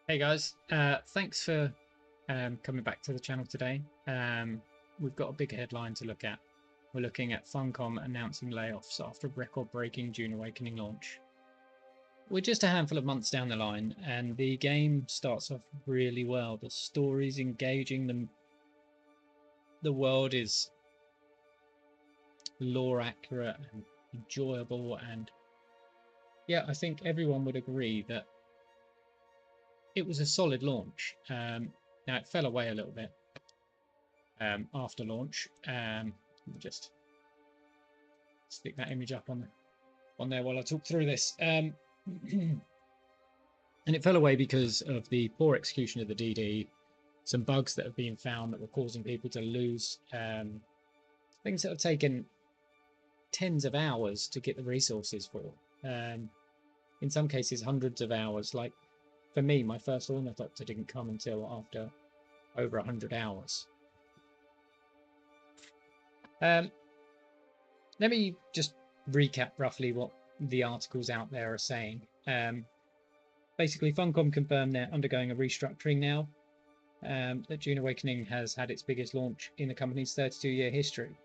Hey guys, thanks for coming back to the channel today. We've got a big headline to look at. We're looking at Funcom announcing layoffs after record-breaking DUNE Awakening launch. We're just a handful of months down the line, and the game starts off really well. The story's engaging, the world is lore accurate and enjoyable, and yeah, I think everyone would agree that it was a solid launch. Now it fell away a little bit after launch. Let me just stick that image up on there while I talk through this. And it fell away because of the poor execution of the DD, some bugs that have been found that were causing people to lose things that have taken tens of hours to get the resources for. In some cases, hundreds of hours. Like for me, my first ornithopter didn't come until after over 100 hours. Let me just recap roughly what the articles out there are saying. Basically, Funcom confirmed they're undergoing a restructuring now, that DUNE Awakening has had its biggest launch in the company's 32-year history.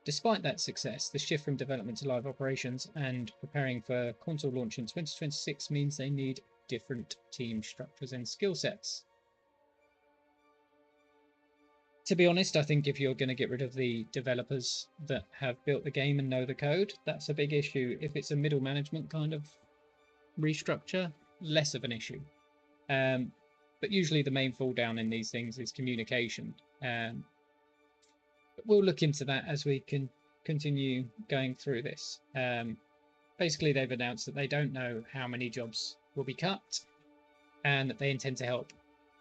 Despite that success, the shift from development to live operations and preparing for console launch in 2026 means they need different team structures and skill sets. To be honest, I think if you're going to get rid of the developers that have built the game and know the code, that's a big issue. If it's a middle management kind of restructure, less of an issue. But usually the main fall down in these things is communication. But we'll look into that as we can continue going through this. Basically, they've announced that they don't know how many jobs will be cut and that they intend to help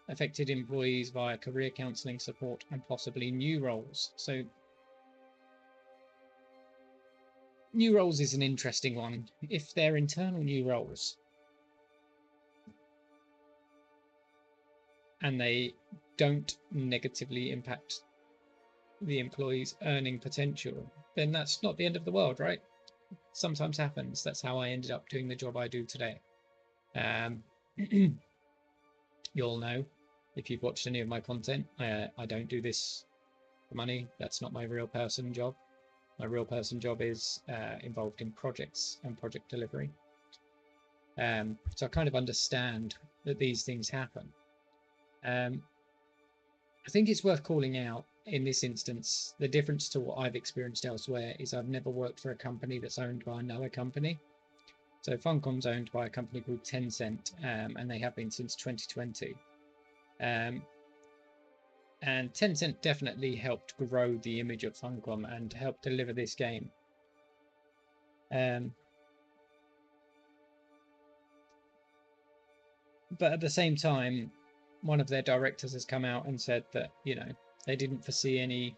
affected employees via career counselling support and possibly new roles. So new roles is an interesting one. If they're internal new roles and they don't negatively impact the employee's earning potential, then that's not the end of the world, right? Sometimes happens. That's how I ended up doing the job I do today. You'll know if you've watched any of my content, I don't do this for money. That's not my real person job. My real person job is involved in projects and project delivery. So I kind of understand that these things happen. I think it's worth calling out in this instance, the difference to what I've experienced elsewhere is I've never worked for a company that's owned by another company. So Funcom's owned by a company called Tencent, and they have been since 2020. And Tencent definitely helped grow the image of Funcom and helped deliver this game. But at the same time, one of their directors has come out and said that, you know, they didn't foresee any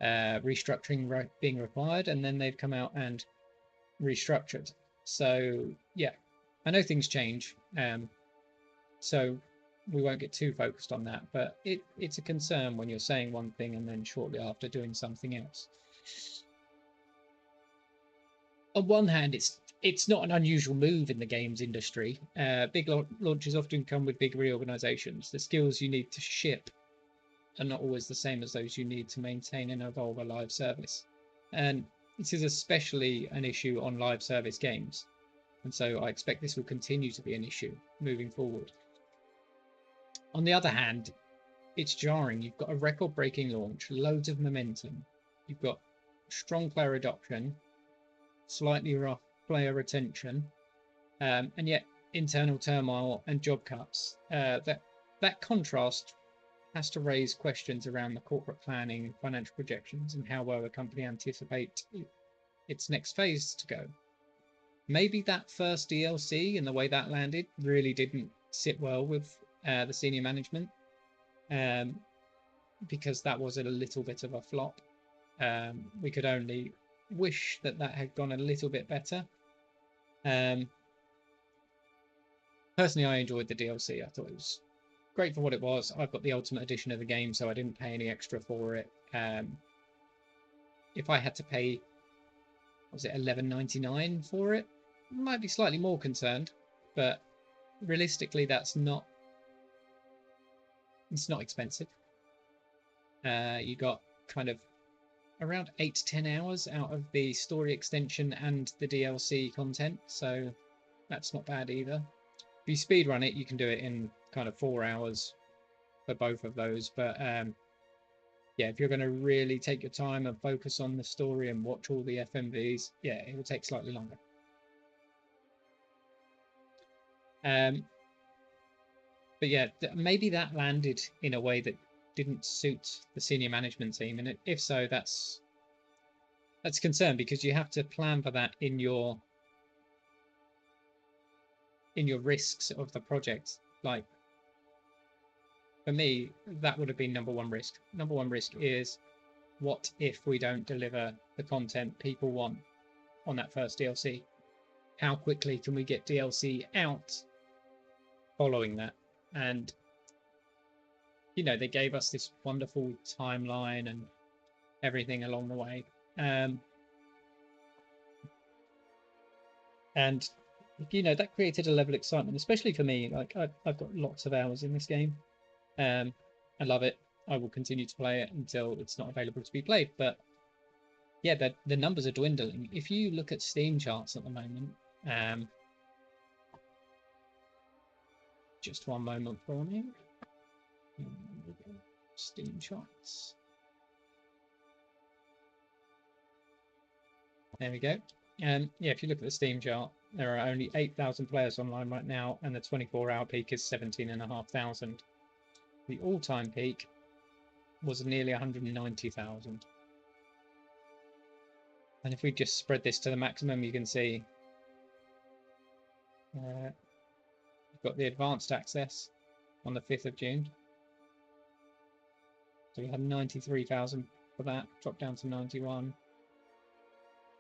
restructuring being required, and then they've come out and restructured. So yeah, I know things change, so we won't get too focused on that, but it's a concern when you're saying one thing and then shortly after doing something else. On one hand, it's not an unusual move in the games industry. Big launches often come with big reorganizations. The skills you need to ship are not always the same as those you need to maintain and evolve a live service. And this is especially an issue on live service games. And so I expect this will continue to be an issue moving forward. On the other hand, it's jarring. You've got a record-breaking launch, loads of momentum. You've got strong player adoption, slightly rough player retention, and yet internal turmoil and job cuts. That contrast has to raise questions around the corporate planning, financial projections, and how well the company anticipates its next phase to go. Maybe that first DLC and the way that landed really didn't sit well with the senior management, because that was a little bit of a flop. We could only wish that had gone a little bit better. Personally, I enjoyed the DLC. I thought it was great for what it was. I've got the Ultimate Edition of the game, so I didn't pay any extra for it. If I had to pay, was it $11.99 for it? Might be slightly more concerned, but realistically, it's not expensive. You got kind of around 8 to 10 hours out of the story extension and the DLC content, so that's not bad either. If you speedrun it, you can do it in kind of 4 hours for both of those, but yeah, if you're going to really take your time and focus on the story and watch all the FMVs, yeah, it will take slightly longer. But yeah, maybe that landed in a way that didn't suit the senior management team, and if so, that's a concern, because you have to plan for that in your risks of the project. Like, for me, that would have been number one risk. Number one risk is, what if we don't deliver the content people want on that first DLC? How quickly can we get DLC out following that? And you know, they gave us this wonderful timeline and everything along the way, and you know, that created a level of excitement, especially for me. Like, I've got lots of hours in this game. I love it. I will continue to play it until it's not available to be played. But yeah, the numbers are dwindling. If you look at Steam charts at the moment, just one moment for me. Steam charts. There we go. And yeah, if you look at the Steam chart, there are only 8,000 players online right now, and the 24-hour peak is 17,500. The all-time peak was nearly 190,000. And if we just spread this to the maximum, you can see we've got the advanced access on the 5th of June. So we had 93,000 for that, dropped down to 91.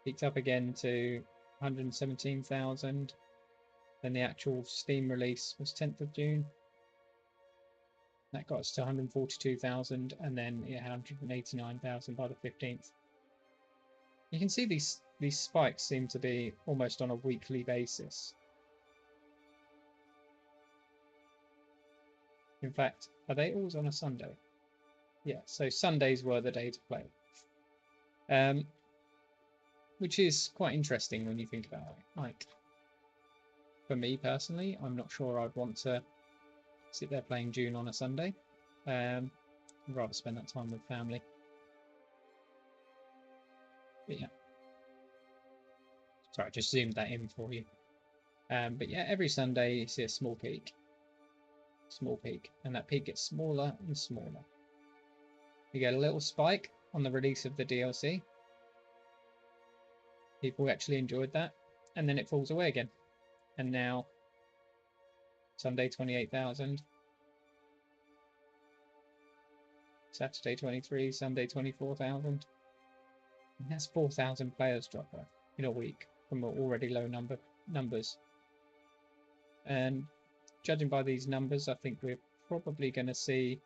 Peaked up again to 117,000. Then the actual Steam release was 10th of June. That got us to 142,000, and then it had 189,000 by the 15th. You can see these spikes seem to be almost on a weekly basis. In fact, are they always on a Sunday? Yeah, so Sundays were the day to play. Which is quite interesting when you think about it. Like, for me personally, I'm not sure I'd want to sit there playing Dune on a Sunday. I'd rather spend that time with family. But yeah. Sorry, I just zoomed that in for you. But yeah, every Sunday you see a small peak. Small peak. And that peak gets smaller and smaller. You get a little spike on the release of the DLC. People actually enjoyed that. And then it falls away again. And now, Sunday 28,000. Saturday 23, Sunday 24,000. And that's 4,000 players drop in a week from already low numbers. And judging by these numbers, I think we're probably going to see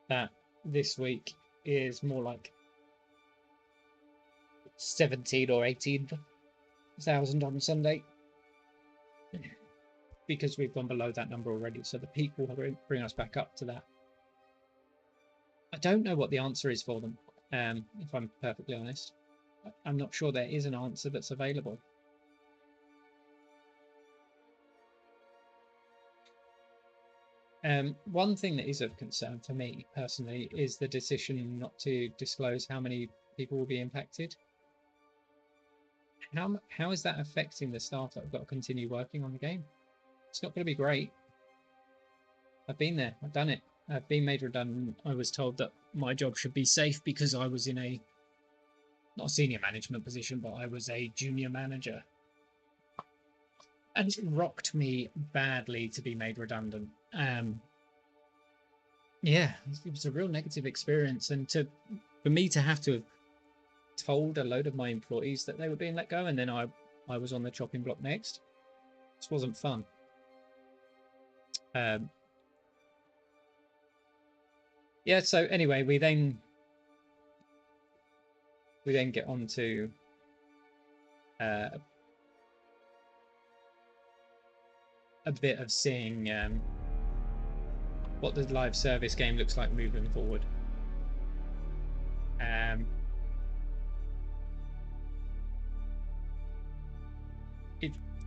that this week is more like 17 or 18,000 on Sunday, because we've gone below that number already. So the peak will bring us back up to that. I don't know what the answer is for them, if I'm perfectly honest. I'm not sure there is an answer that's available. One thing that is of concern for me personally is the decision not to disclose how many people will be impacted. How is that affecting the staff that have got to continue working on the game? It's not going to be great. I've been there. I've done it. I've been made redundant. I was told that my job should be safe because I was in not a senior management position, but I was a junior manager. And it rocked me badly to be made redundant. Yeah, it was a real negative experience. And for me to have to have told a load of my employees that they were being let go, and then I was on the chopping block next. This wasn't fun. Yeah, so anyway, we then get on to a bit of seeing what the live service game looks like moving forward.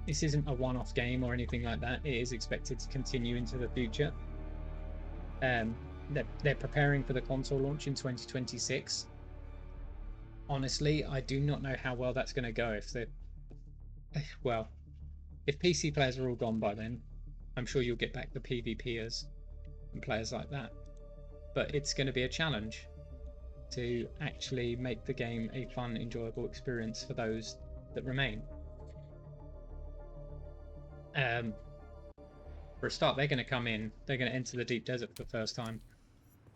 This isn't a one-off game or anything like that. It is expected to continue into the future. They're preparing for the console launch in 2026. Honestly, I do not know how well that's going to go. If PC players are all gone by then, I'm sure you'll get back the PvPers and players like that. But it's going to be a challenge to actually make the game a fun, enjoyable experience for those that remain. For a start, they're going to come in, they're going to enter the deep desert for the first time,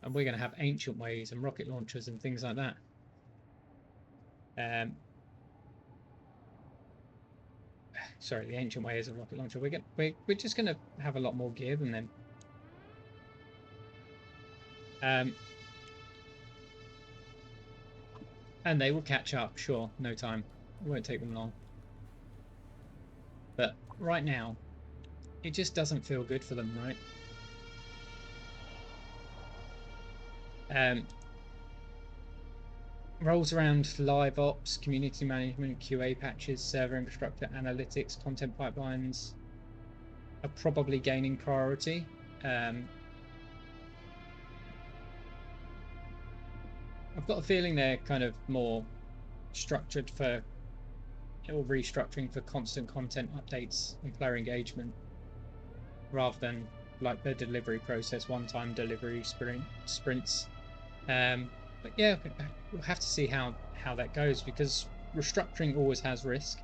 and we're going to have ancient ways and rocket launchers and things like that. Sorry, the ancient way is a rocket launcher. We're just going to have a lot more gear than them. And they will catch up, sure, no time. It won't take them long. But right now, it just doesn't feel good for them, right? Roles around live ops, community management, QA patches, server infrastructure, analytics, content pipelines are probably gaining priority. I've got a feeling they're kind of more structured for, or restructuring for constant content updates and player engagement, rather than like the delivery process, one-time delivery sprints. But yeah, we'll have to see how that goes, because restructuring always has risk.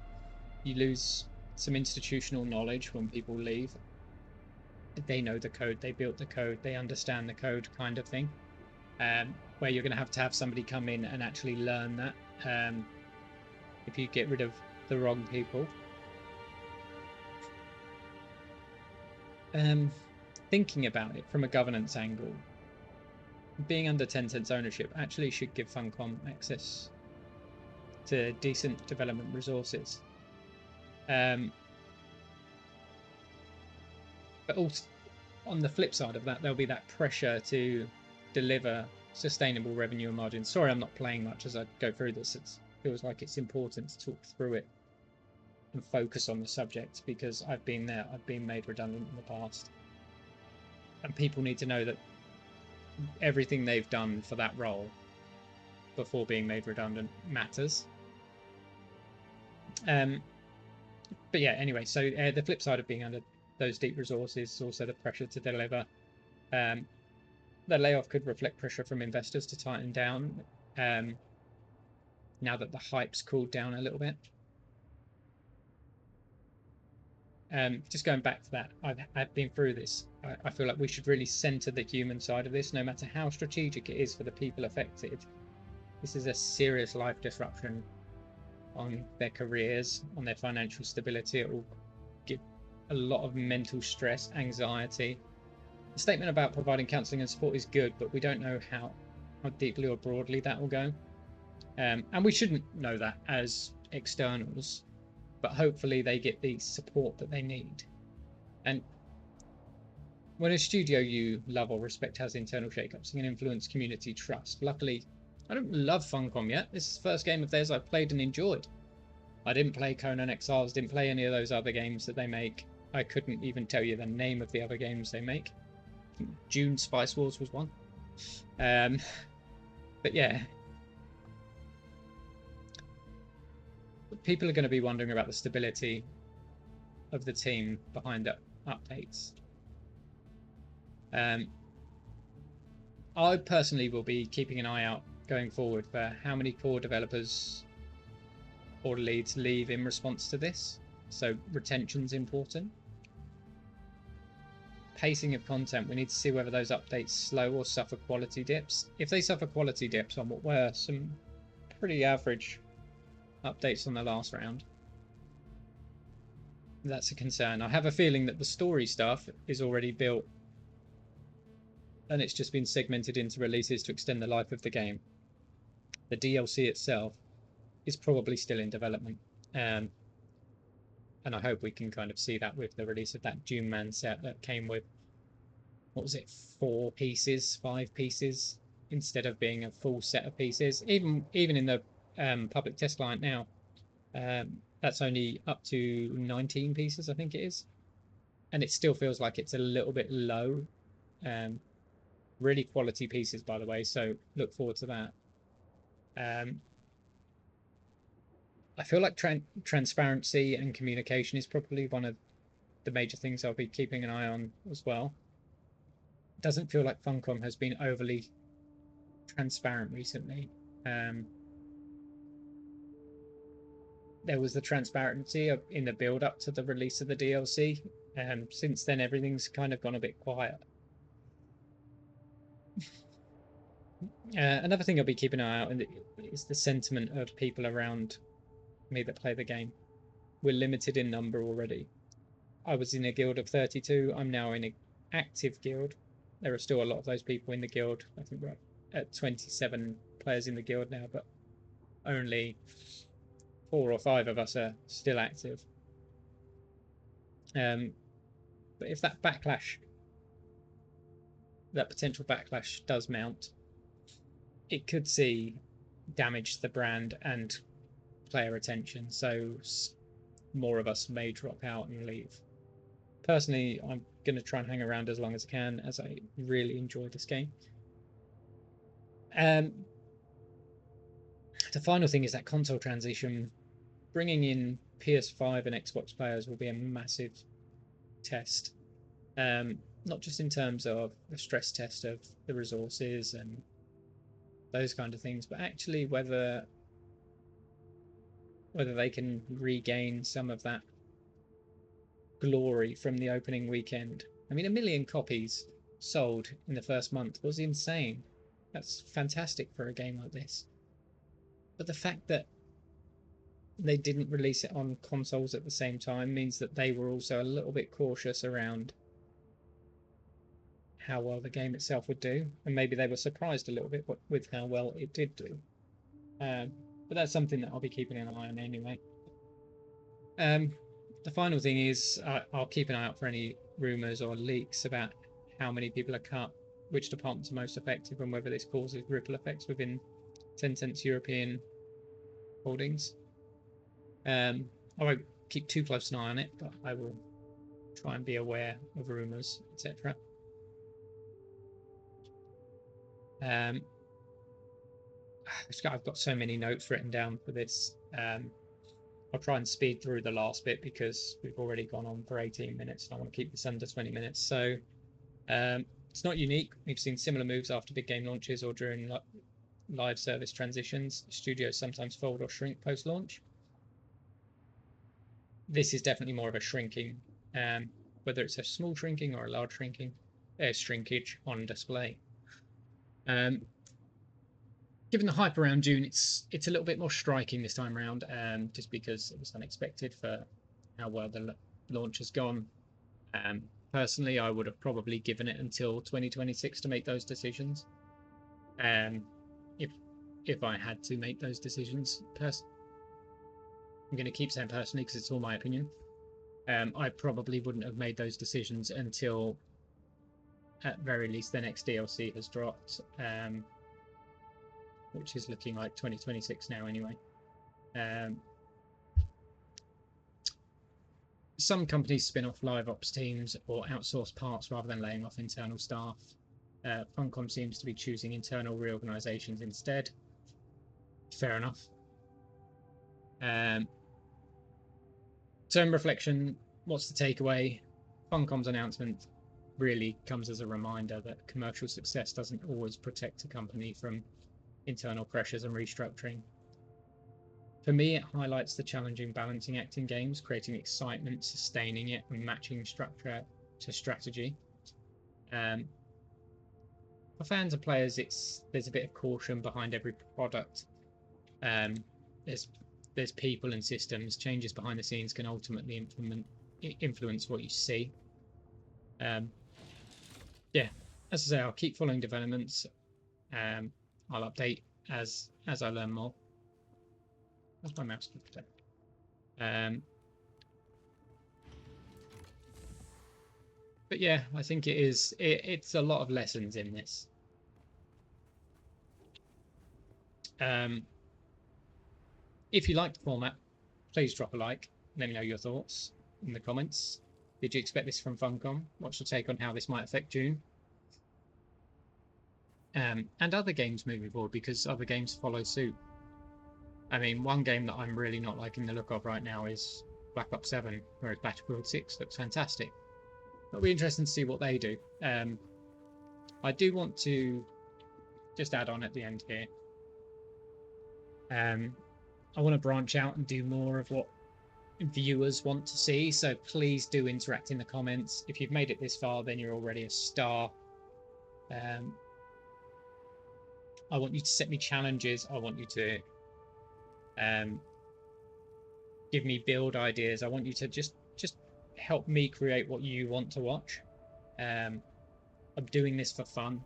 You lose some institutional knowledge when people leave. They know the code, they built the code, they understand the code, kind of thing. Where you're going to have somebody come in and actually learn that. If you get rid of the wrong people. Thinking about it from a governance angle, being under Tencent's ownership actually should give Funcom access to decent development resources. But also, on the flip side of that, there'll be that pressure to deliver sustainable revenue and margins. Sorry, I'm not playing much as I go through this. It feels like it's important to talk through it and focus on the subject, because I've been there. I've been made redundant in the past. And people need to know that everything they've done for that role before being made redundant matters. But yeah, anyway, so the flip side of being under those deep resources is also the pressure to deliver. The layoff could reflect pressure from investors to tighten down now that the hype's cooled down a little bit. Just going back to that, I've been through this. I feel like we should really center the human side of this, no matter how strategic it is for the people affected. This is a serious life disruption on their careers, on their financial stability. It will give a lot of mental stress, anxiety. The statement about providing counselling and support is good, but we don't know how deeply or broadly that will go. And we shouldn't know that as externals, but hopefully they get the support that they need. And when a studio you love or respect has internal shakeups, it can influence community trust. Luckily, I don't love Funcom yet. This is the first game of theirs I've played and enjoyed. I didn't play Conan Exiles, didn't play any of those other games that they make. I couldn't even tell you the name of the other games they make. DUNE Spice Wars was one. But yeah. People are going to be wondering about the stability of the team behind the updates. I personally will be keeping an eye out going forward for how many core developers or leads leave in response to this. So retention's important. Pacing of content, we need to see whether those updates slow or suffer quality dips. If they suffer quality dips on what were some pretty average updates on the last round, that's a concern. I have a feeling that the story stuff is already built and it's just been segmented into releases to extend the life of the game. The DLC itself is probably still in development. And I hope we can kind of see that with the release of that Doom Man set that came with, what was it, 4 pieces, 5 pieces, instead of being a full set of pieces. Even in the public test client now, that's only up to 19 pieces, I think it is, and it still feels like it's a little bit low. Really quality pieces, by the way, so look forward to that. I feel like transparency and communication is probably one of the major things I'll be keeping an eye on as well. It doesn't feel like Funcom has been overly transparent recently. There was the transparency in the build up to the release of the DLC. Since then, everything's kind of gone a bit quiet. Another thing I'll be keeping an eye out is the sentiment of people around me that play the game. We're limited in number already. I was in a guild of 32. I'm now in an active guild. There are still a lot of those people in the guild. I think we're at 27 players in the guild now, but only 4 or 5 of us are still active. But if that potential backlash does mount, it could see damage to the brand and player attention. So more of us may drop out and leave. Personally, I'm going to try and hang around as long as I can, as I really enjoy this game. The final thing is that console transition. Bringing in PS5 and Xbox players will be a massive test. Not just in terms of the stress test of the resources and those kind of things, but actually whether they can regain some of that glory from the opening weekend. I mean, 1 million copies sold in the first month was insane. That's fantastic for a game like this. But the fact that they didn't release it on consoles at the same time means that they were also a little bit cautious around how well the game itself would do, and maybe they were surprised a little bit with how well it did do. But that's something that I'll be keeping an eye on anyway. The final thing is I'll keep an eye out for any rumors or leaks about how many people are cut, which departments are most effective, and whether this causes ripple effects within Tencent's European holdings. I won't keep too close an eye on it, but I will try and be aware of rumors, etc. I've got so many notes written down for this. I'll try and speed through the last bit because we've already gone on for 18 minutes and I want to keep this under 20 minutes. So it's not unique. We've seen similar moves after big game launches or during live service transitions. Studios sometimes fold or shrink post-launch. This is definitely more of a shrinking, whether it's a small shrinking or a large shrinking. There's shrinkage on display. Given the hype around Dune, it's a little bit more striking this time around, just because it was unexpected for how well the launch has gone. Personally, I would have probably given it until 2026 to make those decisions. If I had to make those decisions, I'm going to keep saying personally because it's all my opinion. I probably wouldn't have made those decisions until, at very least, the next DLC has dropped. Which is looking like 2026 now anyway. Some companies spin off live ops teams or outsource parts rather than laying off internal staff. Funcom seems to be choosing internal reorganizations instead. Fair enough. So in reflection, what's the takeaway? Funcom's announcement really comes as a reminder that commercial success doesn't always protect a company from internal pressures and restructuring. For me, it highlights the challenging balancing act in games, creating excitement, sustaining it, and matching structure to strategy. For fans and players, there's a bit of caution behind every product. There's people and systems. Changes behind the scenes can ultimately influence what you see. Yeah, as I say, I'll keep following developments. I'll update as I learn more. That's my mouse click today. But yeah, I think it's a lot of lessons in this. If you like the format, please drop a like. Let me know your thoughts in the comments. Did you expect this from Funcom? What's your take on how this might affect DUNE? And other games moving forward, because other games follow suit. I mean, one game that I'm really not liking the look of right now is Black Ops 7, whereas Battlefield 6 looks fantastic. It'll be interesting to see what they do. I do want to just add on at the end here. I want to branch out and do more of what viewers want to see, so please do interact in the comments. If you've made it this far, then you're already a star. I want you to set me challenges. I want you to give me build ideas. I want you to just help me create what you want to watch. I'm doing this for fun,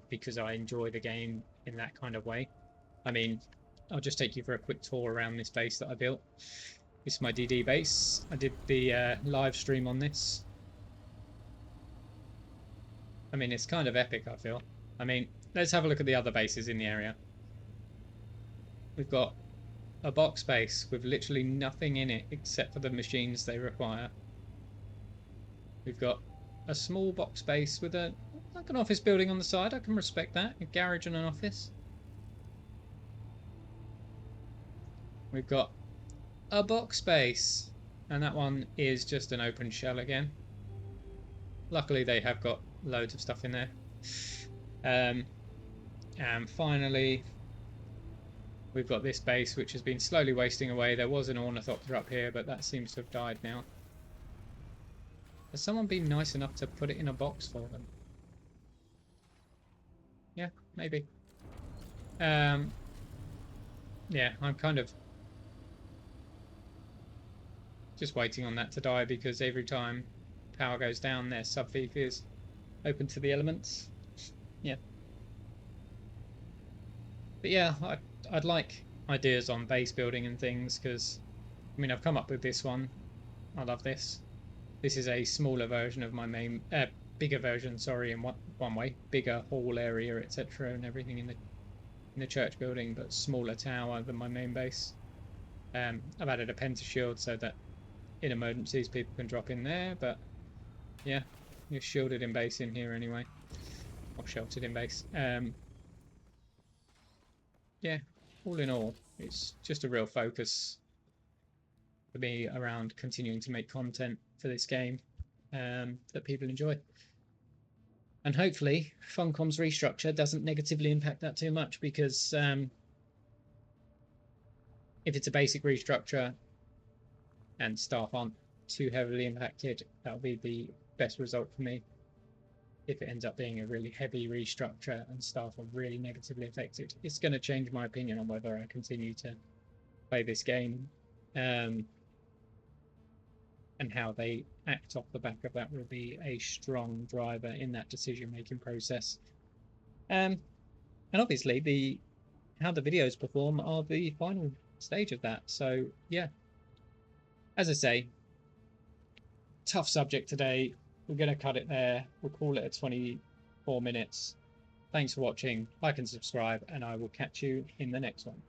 because I enjoy the game in that kind of way. I mean, I'll just take you for a quick tour around this base that I built. This is my DD base. I did the live stream on this. I mean, it's kind of epic, I feel. I mean, let's have a look at the other bases in the area. We've got a box base with literally nothing in it except for the machines they require. We've got a small box base with like an office building on the side. I can respect that. A garage and an office. We've got a box base, and that one is just an open shell again. Luckily they have got loads of stuff in there. And finally we've got this base which has been slowly wasting away. There was an ornithopter up here, but that seems to have died now. Has someone been nice enough to put it in a box for them? Yeah, maybe. Yeah, I'm kind of just waiting on that to die, because every time power goes down, their subfief is open to the elements. Yeah. But yeah, I'd like ideas on base building and things, because I mean, I've come up with this one. I love this. This is a smaller version of my main, bigger version, sorry, in one way, bigger hall area, etc., and everything in the church building, but smaller tower than my main base. I've added a pentashield so that in emergencies people can drop in there, but yeah, you're shielded in base in here anyway, or sheltered in base. Yeah, all in all, it's just a real focus for me around continuing to make content for this game that people enjoy. And hopefully Funcom's restructure doesn't negatively impact that too much, because if it's a basic restructure and staff aren't too heavily impacted, that'll be the best result for me. If it ends up being a really heavy restructure and staff are really negatively affected, it's going to change my opinion on whether I continue to play this game. And how they act off the back of that will be a strong driver in that decision-making process. And obviously how the videos perform are the final stage of that. So yeah, as I say, tough subject today. We're going to cut it there. We'll call it at 24 minutes. Thanks for watching. Like and subscribe, and I will catch you in the next one.